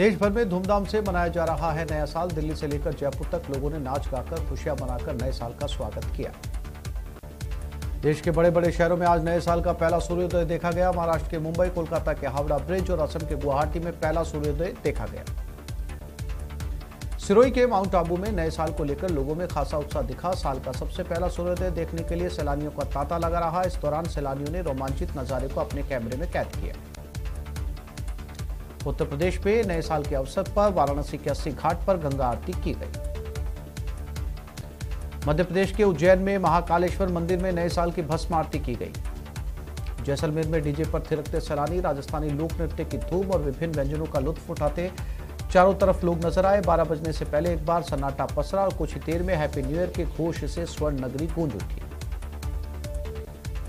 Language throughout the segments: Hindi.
देश भर में धूमधाम से मनाया जा रहा है नया साल। दिल्ली से लेकर जयपुर तक लोगों ने नाच गाकर खुशियां मनाकर नए साल का स्वागत किया। देश के बड़े बड़े शहरों में आज नए साल का पहला सूर्योदय देखा गया। महाराष्ट्र के मुंबई, कोलकाता के हावड़ा ब्रिज और असम के गुवाहाटी में पहला सूर्योदय देखा गया। सिरोही के माउंट आबू में नए साल को लेकर लोगों में खासा उत्साह दिखा। साल का सबसे पहला सूर्योदय देखने के लिए सैलानियों का तांता लगा रहा। इस दौरान सैलानियों ने रोमांचित नजारे को अपने कैमरे में कैद किया। उत्तर प्रदेश में नए साल के अवसर पर वाराणसी के 80 घाट पर गंगा आरती की गई। मध्य प्रदेश के उज्जैन में महाकालेश्वर मंदिर में नए साल की भस्म आरती की गई। जैसलमेर में डीजे पर थिरकते सैलानी राजस्थानी लोक नृत्य की धूम और विभिन्न व्यंजनों का लुत्फ उठाते चारों तरफ लोग नजर आए। 12 बजने से पहले एक बार सन्नाटा पसरा और कुछ ही देर में हैप्पी न्यू ईयर के घोष से स्वर्ण नगरी गूंज उठी।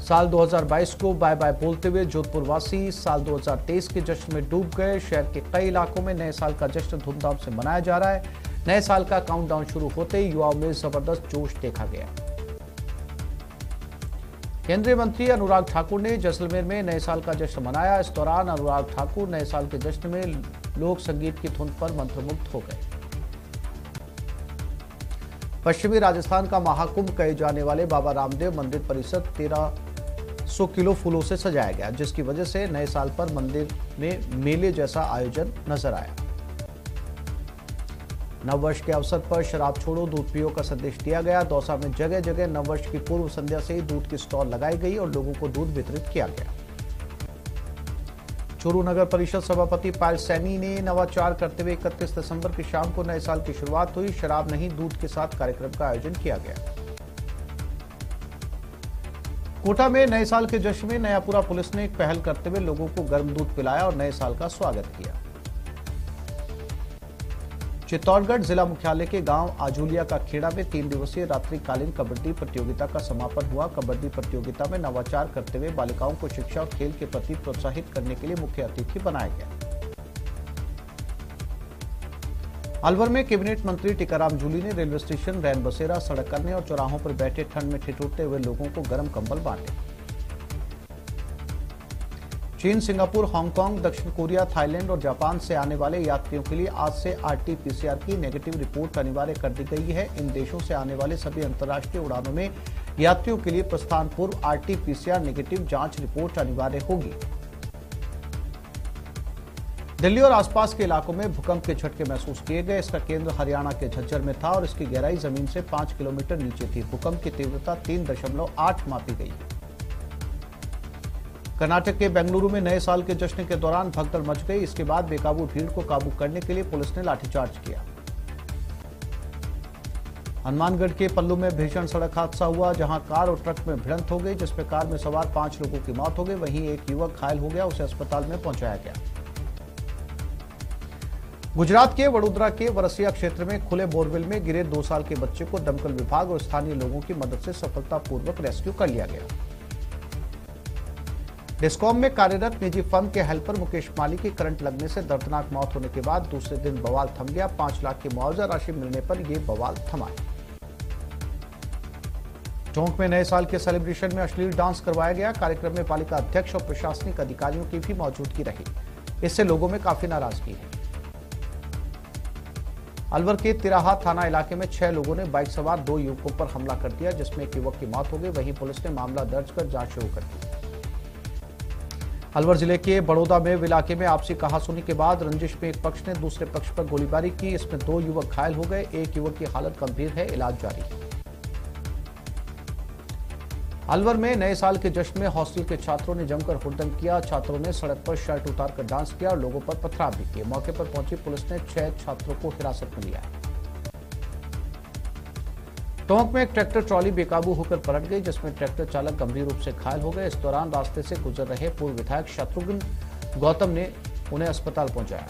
साल 2022 को बाय बाय बोलते हुए जोधपुर वासी साल 2023 के जश्न में डूब गए। शहर के कई इलाकों में नए साल का जश्न धूमधाम से मनाया जा रहा है। नए साल का काउंटडाउन शुरू होते ही युवाओं में जबरदस्त जोश देखा गया। केंद्रीय मंत्री अनुराग ठाकुर ने जैसलमेर में नए साल का जश्न मनाया। इस दौरान अनुराग ठाकुर नए साल के जश्न में लोक संगीत की धुन पर मंत्रमुग्ध हो गए। पश्चिमी राजस्थान का महाकुंभ कहे जाने वाले बाबा रामदेव मंदिर परिसर 1300 किलो फूलों से सजाया गया, जिसकी वजह से नए साल पर मंदिर में मेले जैसा आयोजन नजर आया। नववर्ष के अवसर पर शराब छोड़ो दूध पियो का संदेश दिया गया। दौसा में जगह जगह नववर्ष की पूर्व संध्या से ही दूध की स्टॉल लगाई गई और लोगों को दूध वितरित किया गया। चूरू नगर परिषद सभापति पायल सैनी ने नवाचार करते हुए 31 दिसंबर की शाम को नए साल की शुरुआत हुई। शराब नहीं दूध के साथ कार्यक्रम का आयोजन किया गया। कोटा में नए साल के जश्न में नयापुरा पुलिस ने एक पहल करते हुए लोगों को गर्म दूध पिलाया और नए साल का स्वागत किया। चित्तौड़गढ़ जिला मुख्यालय के गांव आजुलिया का खेड़ा में 3 दिवसीय रात्रिकालीन कबड्डी प्रतियोगिता का समापन हुआ। कबड्डी प्रतियोगिता में नवाचार करते हुए बालिकाओं को शिक्षा और खेल के प्रति प्रोत्साहित करने के लिए मुख्य अतिथि बनाया गया। अलवर में कैबिनेट मंत्री टीकाराम जूली ने रेलवे स्टेशन, रैन बसेरा, सड़क करने और चौराहों पर बैठे ठंड में ठिठुरते हुए लोगों को गर्म कंबल बांटे। चीन, सिंगापुर, हांगकांग, दक्षिण कोरिया, थाईलैंड और जापान से आने वाले यात्रियों के लिए आज से आरटी-पीसीआर की नेगेटिव रिपोर्ट अनिवार्य कर दी गई है। इन देशों से आने वाले सभी अंतर्राष्ट्रीय उड़ानों में यात्रियों के लिए प्रस्थान पूर्व आरटी-पीसीआर नेगेटिव जांच रिपोर्ट अनिवार्य होगी। दिल्ली और आसपास के इलाकों में भूकंप के झटके महसूस किए गए। इसका केंद्र हरियाणा के झज्जर में था और इसकी गहराई जमीन से 5 किलोमीटर नीचे थी। भूकंप की तीव्रता 3.8 मापी गई। कर्नाटक के बेंगलुरु में नए साल के जश्न के दौरान भगदड़ मच गई। इसके बाद बेकाबू भीड़ को काबू करने के लिए पुलिस ने लाठीचार्ज किया। हनुमानगढ़ के पल्लू में भीषण सड़क हादसा हुआ, जहां कार और ट्रक में भिड़ंत हो गई, जिसमें कार में सवार 5 लोगों की मौत हो गई। वहीं एक युवक घायल हो गया, उसे अस्पताल में पहुंचाया गया। गुजरात के वडोदरा के वरसिया क्षेत्र में खुले बोरवेल में गिरे 2 साल के बच्चे को दमकल विभाग और स्थानीय लोगों की मदद से सफलतापूर्वक रेस्क्यू कर लिया गया। डिस्कॉम में कार्यरत निजी फर्म के हेल्पर मुकेश माली की करंट लगने से दर्दनाक मौत होने के बाद दूसरे दिन बवाल थम गया। 5 लाख की मुआवजा राशि मिलने पर यह बवाल थमा। टोंक में नए साल के सेलिब्रेशन में अश्लील डांस करवाया गया। कार्यक्रम में पालिका अध्यक्ष और प्रशासनिक अधिकारियों की भी मौजूदगी रही। इससे लोगों में काफी नाराजगी है। अलवर के तिराहा थाना इलाके में 6 लोगों ने बाइक सवार 2 युवकों पर हमला कर दिया, जिसमें एक युवक की मौत हो गई। वहीं पुलिस ने मामला दर्ज कर जांच शुरू कर दी। अलवर जिले के बड़ौदा में इलाके में आपसी कहासुनी के बाद रंजिश में एक पक्ष ने दूसरे पक्ष पर गोलीबारी की। इसमें 2 युवक घायल हो गए। एक युवक की हालत गंभीर है, इलाज जारी है। अलवर में नए साल के जश्न में हॉस्टल के छात्रों ने जमकर हुड़दंग किया। छात्रों ने सड़क पर शर्ट उतारकर डांस किया और लोगों पर पथराव भी किए। मौके पर पहुंची पुलिस ने 6 छात्रों को हिरासत में लिया। टोंक में एक ट्रैक्टर ट्रॉली बेकाबू होकर पलट गई, जिसमें ट्रैक्टर चालक गंभीर रूप से घायल हो गए। इस दौरान रास्ते से गुजर रहे पूर्व विधायक शत्रुघ्न गौतम ने उन्हें अस्पताल पहुंचाया।